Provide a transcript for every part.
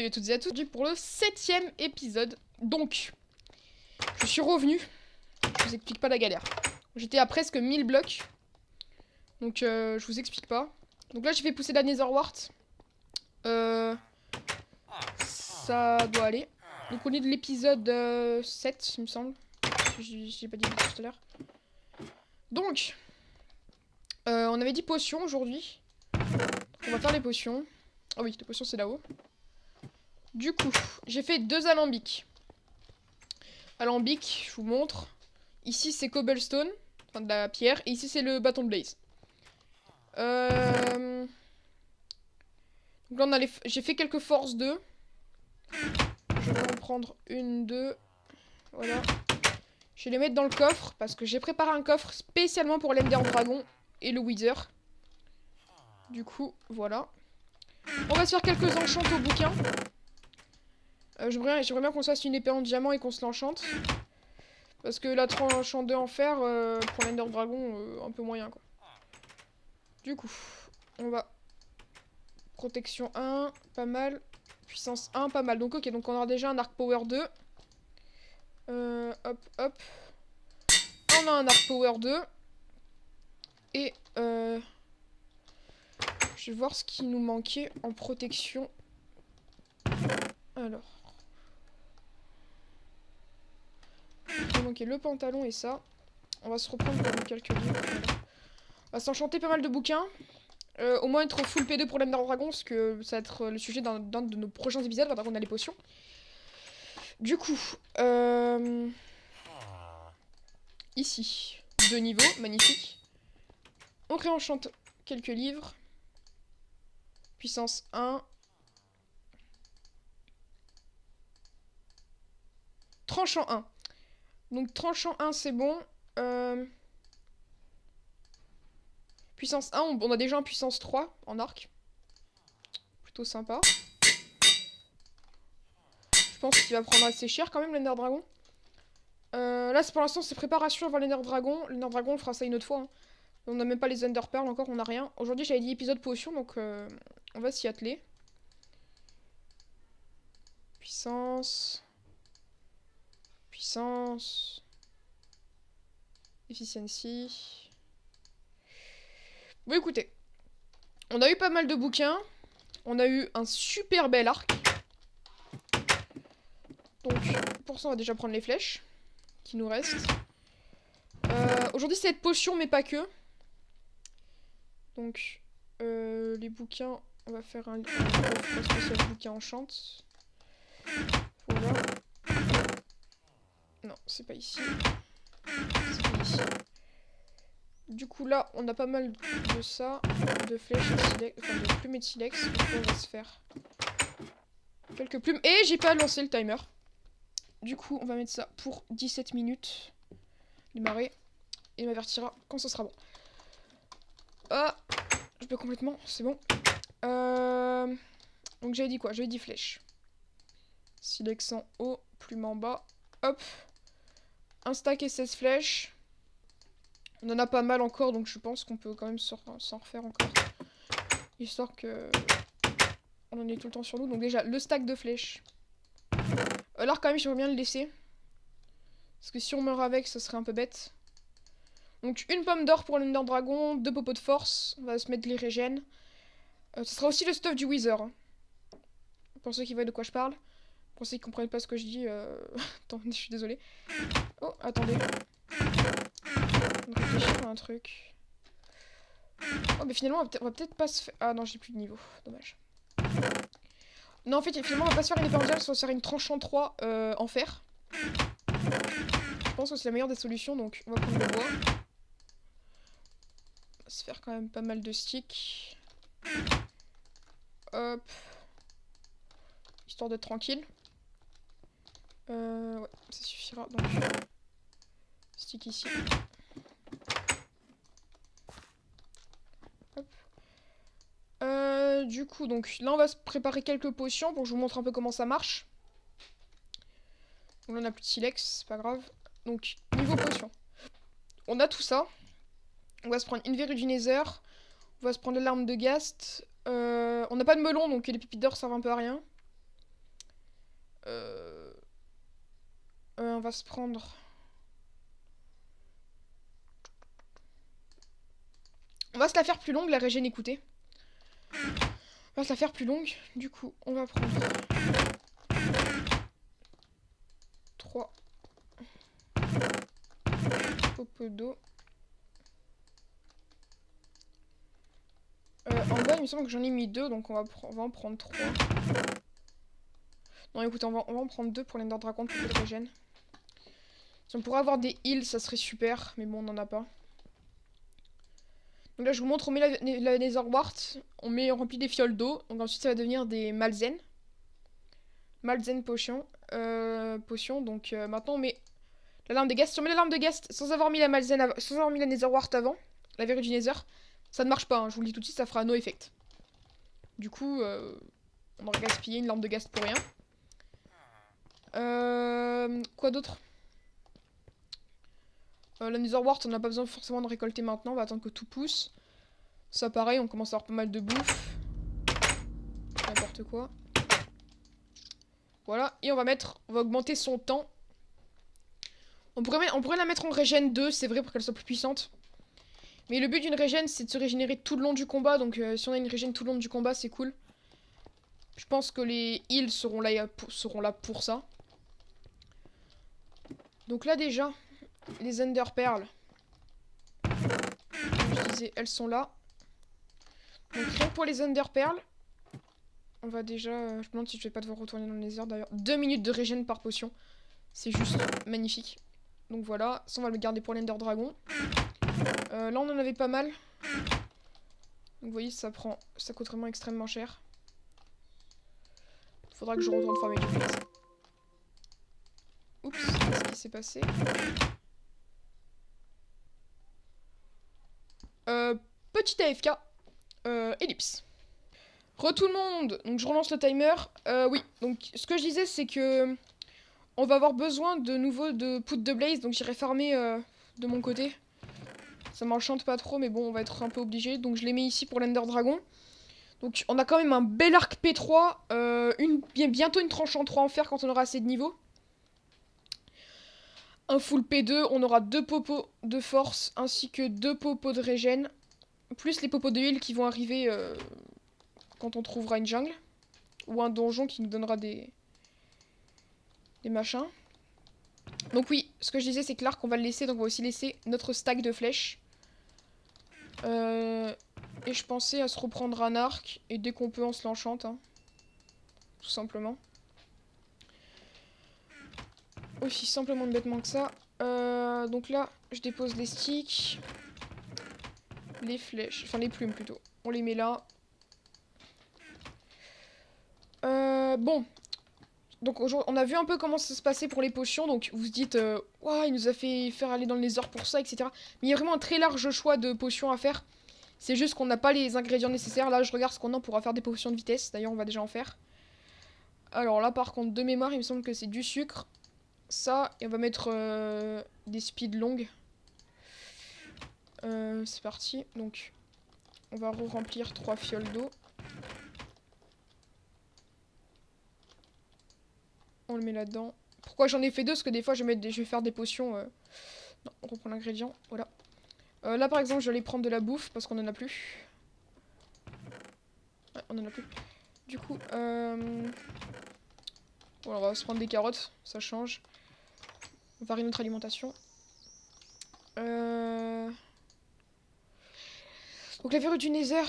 salut à toutes et à tous, aujourd'hui pour le 7ème épisode. Donc, je suis revenu. Je vous explique pas la galère. J'étais à presque 1000 blocs. Donc, je vous explique pas. Donc là, j'ai fait pousser la Nether Wart. Ça doit aller. Donc, on est de l'épisode 7, il me semble. J'ai pas dit tout à l'heure. Donc, on avait dit potions aujourd'hui. On va faire les potions. Ah oui, les potions, c'est là-haut. Du coup, j'ai fait 2 alambics. Alambic, je vous montre. Ici, c'est cobblestone, enfin de la pierre. Et ici, c'est le bâton de blaze. Donc là, j'ai fait quelques forces 2. Je vais en prendre une, 2. Voilà. Je vais les mettre dans le coffre parce que j'ai préparé un coffre spécialement pour l'Ender Dragon et le Wither. Du coup, voilà. On va se faire quelques enchants au bouquin. J'aimerais bien qu'on se fasse une épée en diamant et qu'on se l'enchante. Parce que la tranchant 2 en fer, pour l'Ender Dragon, un peu moyen quoi. Du coup, on va... Protection 1, pas mal. Puissance 1, pas mal. Donc ok, donc on aura déjà un arc power 2. Hop, hop. On a un arc power 2. Et je vais voir ce qui nous manquait en protection. Alors. Il nous manquait le pantalon et ça. On va se reprendre pour quelques livres. On va s'enchanter pas mal de bouquins. Au moins être full P2 pour l'Ender Dragon, parce que ça va être le sujet d'un de nos prochains épisodes, pendant qu'on a les potions. Du coup, ici, 2 niveaux, magnifique. On réenchante quelques livres. Puissance 1. Tranchant 1. Donc tranchant 1, c'est bon. Puissance 1, on a déjà un puissance 3 en arc. Plutôt sympa. Je pense qu'il va prendre assez cher quand même l'Ender Dragon. Là pour l'instant c'est préparation avant l'Ender Dragon. L'Ender Dragon on fera ça une autre fois. Hein. On n'a même pas les Ender Pearls encore, on n'a rien. Aujourd'hui j'avais dit épisode potion donc on va s'y atteler. Puissance. Puissance. Efficiency. Bon écoutez. On a eu pas mal de bouquins. On a eu un super bel arc. Donc pour ça on va déjà prendre les flèches qui nous restent. Aujourd'hui c'est être potion mais pas que. Donc les bouquins, on va faire un spécial bouquin enchante. Voilà. Non, c'est pas ici. C'est pas ici. Du coup là, on a pas mal de ça, de flèches, enfin de plumes et de silex. Du coup on va se faire quelques plumes. Et j'ai pas lancé le timer. Du coup on va mettre ça pour 17 minutes. Démarrer. Et il m'avertira quand ce sera bon. Ah, je peux complètement, c'est bon. Donc j'avais dit quoi? J'avais dit flèche. Silex en haut, plume en bas. Hop. Un stack et 16 flèches. On en a pas mal encore, donc je pense qu'on peut quand même s'en refaire encore. Histoire que... On en ait tout le temps sur nous. Donc déjà, le stack de flèches. Là, quand même, j'aimerais bien le laisser. Parce que si on meurt avec, ça serait un peu bête. Donc une pomme d'or pour l'Ender Dragon, 2 popos de force. On va se mettre les régènes. Ce sera aussi le stuff du Wither. Hein. Pour ceux qui voient de quoi je parle. Pour ceux qui comprennent pas ce que je dis, attendez, je suis désolée. Oh, attendez. On réfléchit à un truc. Oh, mais finalement, on va peut-être pas se faire... Ah non, j'ai plus de niveau. Dommage. Non, en fait, finalement, on va pas se faire une épée en diamant, on va se faire une tranchant 3 en fer. Je pense que c'est la meilleure des solutions, donc on va prendre le bois. On va se faire quand même pas mal de sticks. Hop. Histoire d'être tranquille. Ouais, ça suffira. Donc, stick ici. Hop. Du coup, donc là, on va se préparer quelques potions pour que je vous montre un peu comment ça marche. Donc là, on a plus de silex, c'est pas grave. Donc, niveau potion. On a tout ça. On va se prendre une verrue du Nether. On va se prendre l'arme de Ghast. On n'a pas de melon, donc les pépites d'or servent un peu à rien. On va se prendre... On va se la faire plus longue, la régène, écoutez. On va se la faire plus longue. Du coup, on va prendre 3 popos d'eau. En bas, il me semble que j'en ai mis 2, donc on va en prendre 3. Non, écoutez, on va en prendre 2 pour l'Ender Dragon, pour de régène. Si on pourrait avoir des heals, ça serait super, mais bon, on n'en a pas. Donc là, je vous montre, on met la Netherwart, on remplit des fioles d'eau, donc ensuite ça va devenir des Malzen. Malzen potion. Donc maintenant on met la lame de Ghast. Si on met la lame de Ghast sans avoir mis la Malzen, sans avoir mis la Netherwart avant, la verrue du Nether, ça ne marche pas, hein, je vous le dis tout de suite, ça fera no effect. Du coup, on aurait gaspillé une lampe de Ghast pour rien. Quoi d'autre? La Netherwart, on n'a pas besoin forcément de récolter maintenant, on va attendre que tout pousse. Ça pareil, on commence à avoir pas mal de bouffe. N'importe quoi. Voilà, et on va augmenter son temps. On pourrait la mettre en régène 2, c'est vrai, pour qu'elle soit plus puissante. Mais le but d'une régène, c'est de se régénérer tout le long du combat, donc si on a une régène tout le long du combat, c'est cool. Je pense que les heals seront là pour ça. Donc là déjà, les Ender Pearls, comme je disais, elles sont là. Donc rien que pour les Ender Pearls, on va déjà... je me demande si je vais pas devoir retourner dans le Nether d'ailleurs. 2 minutes de régène par potion. C'est juste magnifique. Donc voilà, ça on va le garder pour l'Ender Dragon. Là on en avait pas mal. Donc vous voyez, ça coûte vraiment extrêmement cher. Faudra que je retourne farmer du blaze. Oups, qu'est-ce qui s'est passé? Petit AFK. Ellipse. Tout le monde. Donc je relance le timer. Oui, donc ce que je disais c'est que on va avoir besoin de nouveau de poudre de blaze. Donc j'irai farmer de mon côté. Ça m'enchante pas trop, mais bon, on va être un peu obligé. Donc je les mets ici pour l'Ender Dragon. Donc on a quand même un bel arc P3. Bientôt une tranche en 3 en fer quand on aura assez de niveau. Un full P2, on aura 2 popos de force ainsi que 2 popos de régène. Plus les popos de heal qui vont arriver quand on trouvera une jungle. Ou un donjon qui nous donnera des machins. Donc oui, ce que je disais c'est que l'arc on va le laisser, donc on va aussi laisser notre stack de flèches. Et je pensais à se reprendre un arc, et dès qu'on peut on se l'enchante, hein. Tout simplement. Aussi simplement bêtement que ça. Donc là, je dépose les sticks. Les flèches, enfin les plumes plutôt. On les met là. Bon. Donc on a vu un peu comment ça se passait pour les potions. Donc vous vous dites, ouah, il nous a fait faire aller dans le Nether pour ça, etc. Mais il y a vraiment un très large choix de potions à faire. C'est juste qu'on n'a pas les ingrédients nécessaires. Là, je regarde ce qu'on a pour faire des potions de vitesse. D'ailleurs, on va déjà en faire. Alors là, par contre, de mémoire, il me semble que c'est du sucre. Ça, et on va mettre des speeds longues. C'est parti. Donc, on va remplir 3 fioles d'eau. On le met là-dedans. Pourquoi j'en ai fait 2? Parce que des fois, je vais faire des potions. Non, on reprend l'ingrédient. Voilà. Là, par exemple, je vais aller prendre de la bouffe parce qu'on en a plus. Ouais, on en a plus. Du coup, bon, on va se prendre des carottes. Ça change. On varie notre alimentation. Donc la verrue du Nether,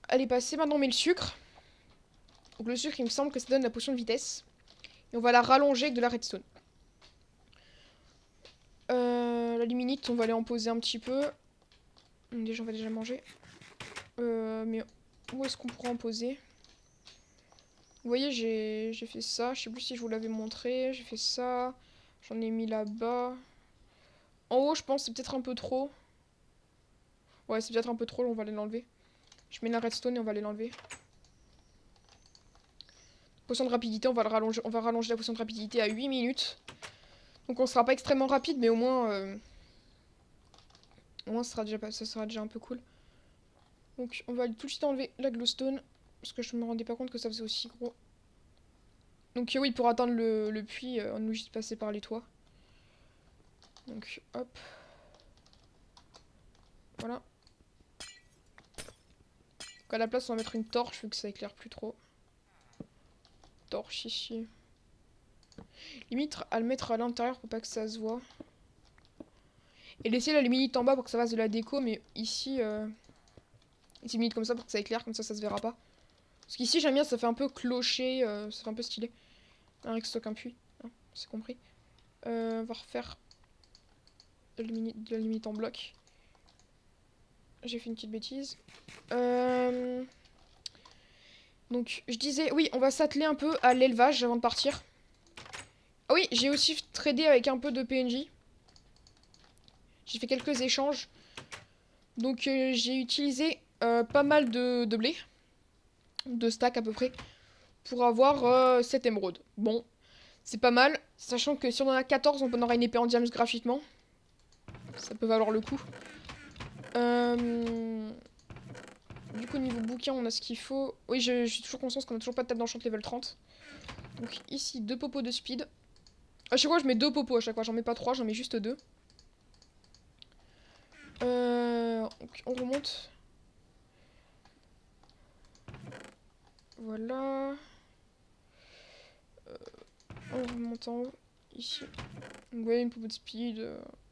elle est passée. Maintenant, on met le sucre. Donc le sucre, il me semble que ça donne la potion de vitesse. Et on va la rallonger avec de la redstone. La limonite, on va aller en poser un petit peu. Déjà, on va déjà manger. Mais où est-ce qu'on pourra en poser? Vous voyez, j'ai fait ça. Je sais plus si je vous l'avais montré. J'ai fait ça. J'en ai mis là-bas. En haut, je pense c'est peut-être un peu trop. Ouais, c'est peut-être un peu trop. On va aller l'enlever. Je mets la redstone et on va aller l'enlever. Potion de rapidité, on va rallonger la potion de rapidité à 8 minutes. Donc on sera pas extrêmement rapide, mais au moins ça sera déjà un peu cool. Donc on va tout de suite enlever la glowstone. Parce que je me rendais pas compte que ça faisait aussi gros. Donc oui, pour atteindre le puits, on est juste passer par les toits. Donc hop. Voilà. Donc à la place, on va mettre une torche vu que ça éclaire plus trop. Torche ici. Limite à le mettre à l'intérieur pour pas que ça se voit. Et laisser la luminite en bas pour que ça fasse de la déco, mais ici, ici limite comme ça pour que ça éclaire, comme ça se verra pas. Parce qu'ici j'aime bien, ça fait un peu clocher, ça fait un peu stylé. Un stock un puits, hein, c'est compris. On va refaire de la luminite en bloc. J'ai fait une petite bêtise. Donc je disais, oui, on va s'atteler un peu à l'élevage avant de partir. Ah oui, j'ai aussi tradé avec un peu de PNJ. J'ai fait quelques échanges. Donc j'ai utilisé pas mal de blé. De stack à peu près. Pour avoir 7 émeraudes. Bon, c'est pas mal. Sachant que si on en a 14, on aura une épée en diams gratuitement. Ça peut valoir le coup. Du coup, niveau bouquin, on a ce qu'il faut. Oui, je suis toujours consciente qu'on a toujours pas de table d'enchant level 30. Donc ici, 2 popos de speed. À chaque fois, je mets 2 popos à chaque fois. J'en mets pas 3, j'en mets juste 2. On remonte. Voilà. On remonte en haut. Ici. Ouais, une popo de speed.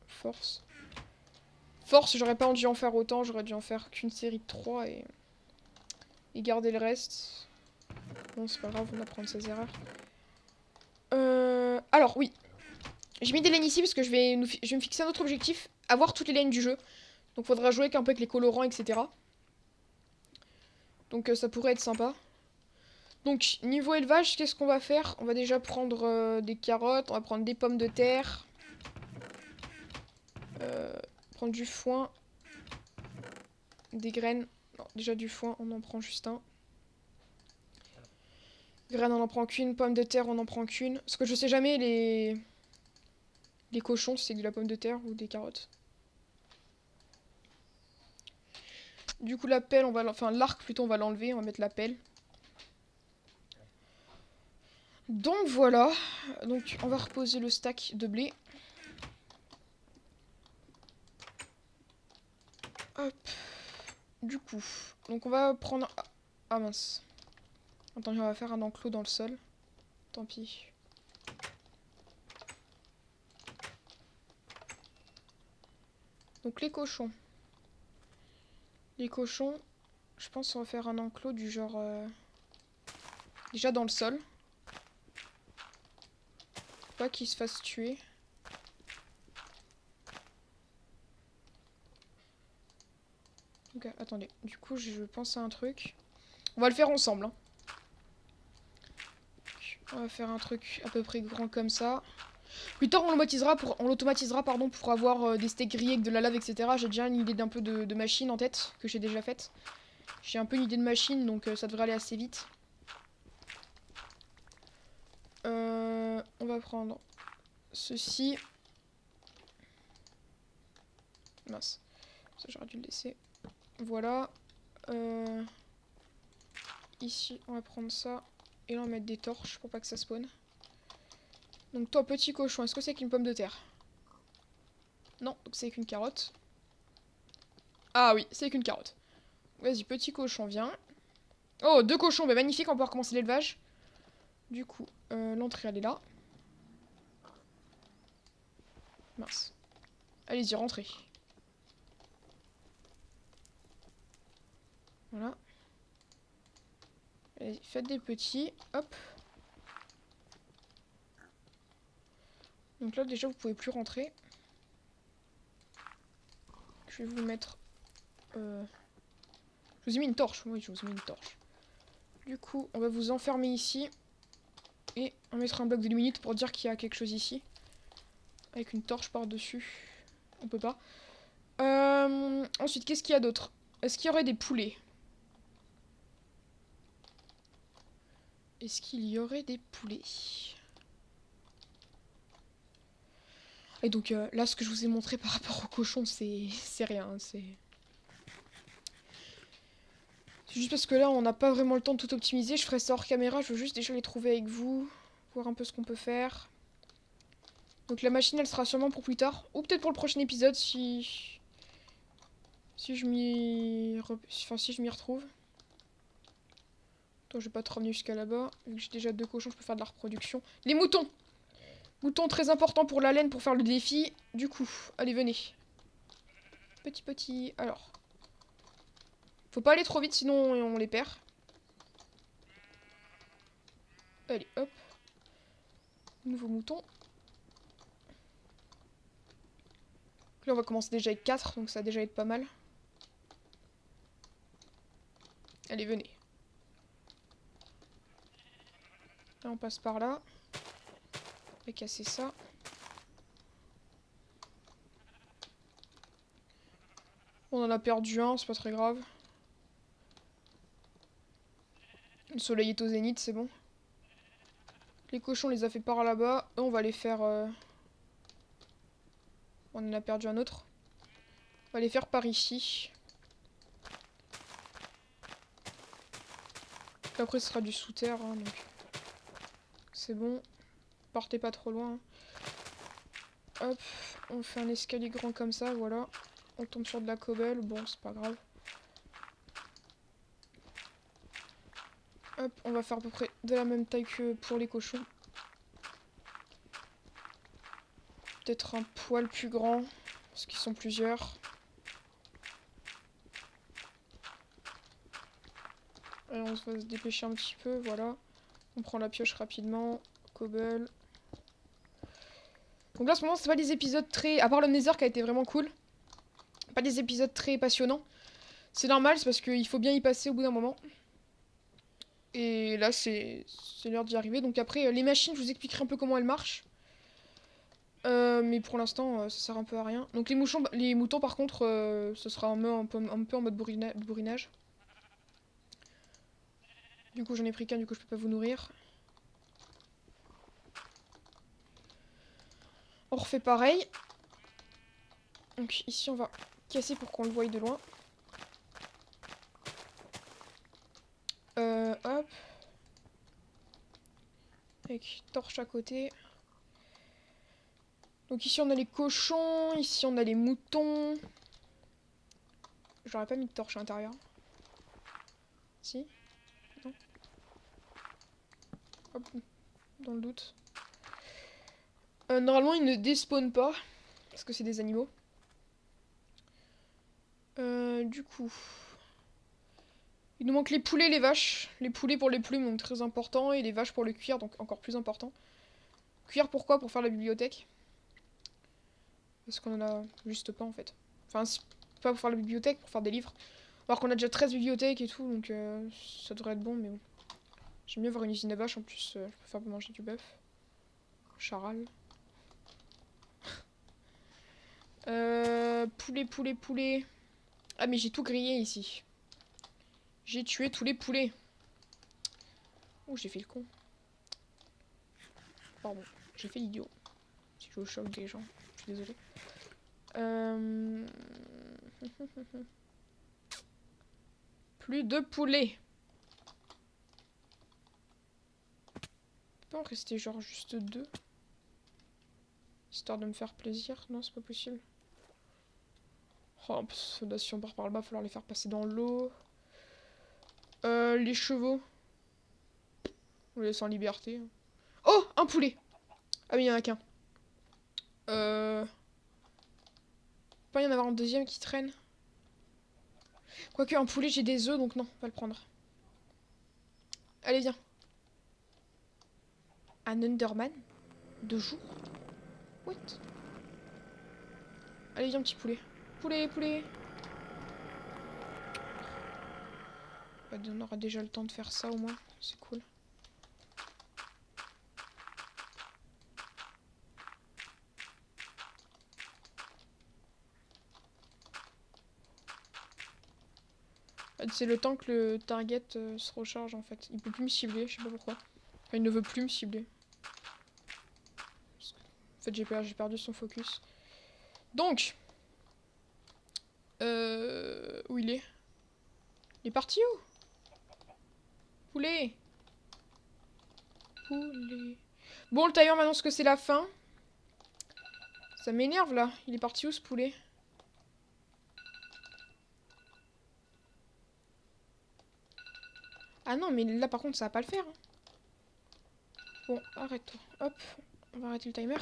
Force. Force, j'aurais pas dû en faire autant. J'aurais dû en faire qu'une série de 3 et garder le reste. Bon, c'est pas grave, on apprend de ses erreurs. Alors, oui. J'ai mis des laines ici parce que je vais me fixer un autre objectif. Avoir toutes les laines du jeu. Donc faudra jouer un peu avec les colorants, etc. Donc ça pourrait être sympa. Donc niveau élevage, qu'est-ce qu'on va faire? On va déjà prendre des carottes, on va prendre des pommes de terre. Prendre du foin. Des graines. Non, déjà du foin, on en prend juste un. Graines, on en prend qu'une. Pommes de terre, on en prend qu'une. Parce que je sais jamais les cochons si c'est de la pomme de terre ou des carottes. Du coup la pelle, on va enfin l'arc plutôt, on va l'enlever, on va mettre la pelle. Donc voilà, donc on va reposer le stack de blé. Hop. Du coup, donc on va prendre... Ah mince. Attends, on va faire un enclos dans le sol. Tant pis. Donc les cochons. Les cochons, je pense qu'on va faire un enclos du genre... déjà dans le sol. Faut pas qu'ils se fassent tuer. Ok, attendez. Du coup, je pense à un truc. On va le faire ensemble. Hein. On va faire un truc à peu près grand comme ça. Plus tard, on l'automatisera pour avoir des steaks grillés avec de la lave, etc. J'ai déjà une idée d'un peu de machine en tête, que j'ai déjà faite. J'ai un peu une idée de machine, donc ça devrait aller assez vite. On va prendre ceci. Mince. Ça, j'aurais dû le laisser. Voilà. Ici, on va prendre ça. Et là, on va mettre des torches pour pas que ça spawn. Donc toi, petit cochon, est-ce que c'est qu'une pomme de terre? Non, donc c'est qu'une carotte. Ah oui, c'est qu'une carotte. Vas-y, petit cochon, viens. Oh, 2 cochons, bah magnifique, on va pouvoir commencer l'élevage. Du coup, l'entrée, elle est là. Mince. Allez-y, rentrez. Voilà. Allez, faites des petits. Hop. Donc là, déjà, vous pouvez plus rentrer. Je vais vous mettre... Je vous ai mis une torche. Oui, je vous ai mis une torche. Du coup, on va vous enfermer ici. Et on mettra un bloc de luminite pour dire qu'il y a quelque chose ici. Avec une torche par-dessus. On peut pas. Ensuite, qu'est-ce qu'il y a d'autre? Est-ce qu'il y aurait des poulets? Est-ce qu'il y aurait des poulets? Et donc là, ce que je vous ai montré par rapport aux cochons, c'est rien. C'est juste parce que là, on n'a pas vraiment le temps de tout optimiser. Je ferai ça hors caméra. Je veux juste déjà les trouver avec vous. voir un peu ce qu'on peut faire. Donc la machine, elle sera sûrement pour plus tard. Ou peut-être pour le prochain épisode si... Si je m'y retrouve. Attends, je vais pas te ramener jusqu'à là-bas. Vu que j'ai déjà 2 cochons, je peux faire de la reproduction. Les moutons! Moutons très important pour la laine, pour faire le défi. Du coup, allez, venez. Petit. Alors. Faut pas aller trop vite, sinon on les perd. Allez, hop. Nouveau mouton. Là, on va commencer déjà avec 4, donc ça va déjà être pas mal. Allez, venez. Là, on passe par là. On va casser ça. On en a perdu un, c'est pas très grave. Le soleil est au zénith, c'est bon. Les cochons, on les a fait par là-bas. On va les faire... On en a perdu un autre. On va les faire par ici. Après, ce sera du sous-terre, hein, donc... C'est bon. Partez pas trop loin. Hop, on fait un escalier grand comme ça, voilà. On tombe sur de la cobble, bon, c'est pas grave. Hop, on va faire à peu près de la même taille que pour les cochons. Peut-être un poil plus grand, parce qu'ils sont plusieurs. Et on va se dépêcher un petit peu, voilà. On prend la pioche rapidement. Cobble. Donc là, en ce moment, c'est pas des épisodes très... À part le Nether qui a été vraiment cool. Pas des épisodes très passionnants. C'est normal, c'est parce qu'il faut bien y passer au bout d'un moment. Et là, c'est l'heure d'y arriver. Donc après, les machines, je vous expliquerai un peu comment elles marchent. Mais pour l'instant, ça sert un peu à rien. Donc les moutons, par contre, ce sera un peu en mode bourrinage. Du coup, j'en ai pris qu'un, du coup, je peux pas vous nourrir. On refait pareil. Donc ici, on va casser pour qu'on le voie de loin. Hop. Avec torche à côté. Donc ici, on a les cochons. Ici, on a les moutons. J'aurais pas mis de torche à l'intérieur. Si? Non. Hop. Dans le doute. Normalement, ils ne despawnent pas. Parce que c'est des animaux. Du coup... Il nous manque les poulets et les vaches. Les poulets pour les plumes, donc très important. Et les vaches pour le cuir, donc encore plus important. Cuir pourquoi? Pour faire la bibliothèque. Parce qu'on en a juste pas en fait. Enfin, pas pour faire la bibliothèque, pour faire des livres. Alors qu'on a déjà 13 bibliothèques et tout, donc ça devrait être bon, mais bon. J'aime mieux avoir une usine à vaches, en plus je peux faire manger du bœuf. Charal. Poulet. Ah mais j'ai tout grillé ici. J'ai tué tous les poulets. Oh, j'ai fait le con. Pardon, j'ai fait l'idiot. Si je choque des gens, je suis désolée. Plus de poulets. Peut en rester genre juste 2. Histoire de me faire plaisir. Non, c'est pas possible. Oh, là, si on part par là-bas, il va falloir les faire passer dans l'eau. Les chevaux. On les laisse en liberté. Oh, un poulet. Ah oui, il y en a qu'un. Pas y en avoir un deuxième qui traîne. Quoique, un poulet, j'ai des œufs, donc non, on va le prendre. Allez, viens. Un Enderman? 2 jours? What? Allez, viens, petit poulet. Poulet. On aura déjà le temps de faire ça, au moins. C'est cool. C'est le temps que le target se recharge en fait. Il peut plus me cibler, je sais pas pourquoi. Enfin, il ne veut plus me cibler. En fait, j'ai perdu son focus. Donc, où il est? Il est parti où? Poulet. Bon, le timer m'annonce que c'est la fin. Ça m'énerve là. Il est parti où ce poulet? Ah non, mais là par contre ça va pas le faire. Hein. Bon, arrête-toi. Hop, on va arrêter le timer.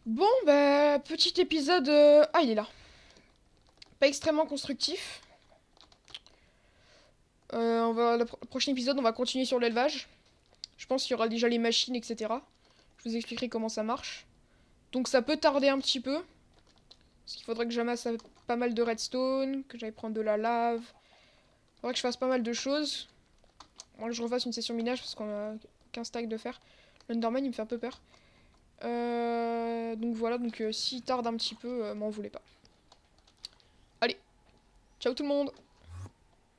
Bon, bah, petit épisode... Ah, il est là. Pas extrêmement constructif. Le prochain épisode, on va continuer sur l'élevage. Je pense qu'il y aura déjà les machines, etc. Je vous expliquerai comment ça marche. Donc ça peut tarder un petit peu. Parce qu'il faudrait que j'amasse pas mal de redstone, que j'aille prendre de la lave. Il faudrait que je fasse pas mal de choses. Moi, je refasse une session minage parce qu'on a 15 stacks de fer. L'Underman, il me fait un peu peur. Donc voilà, s'il tarde un petit peu, m'en voulez pas. Allez, ciao tout le monde!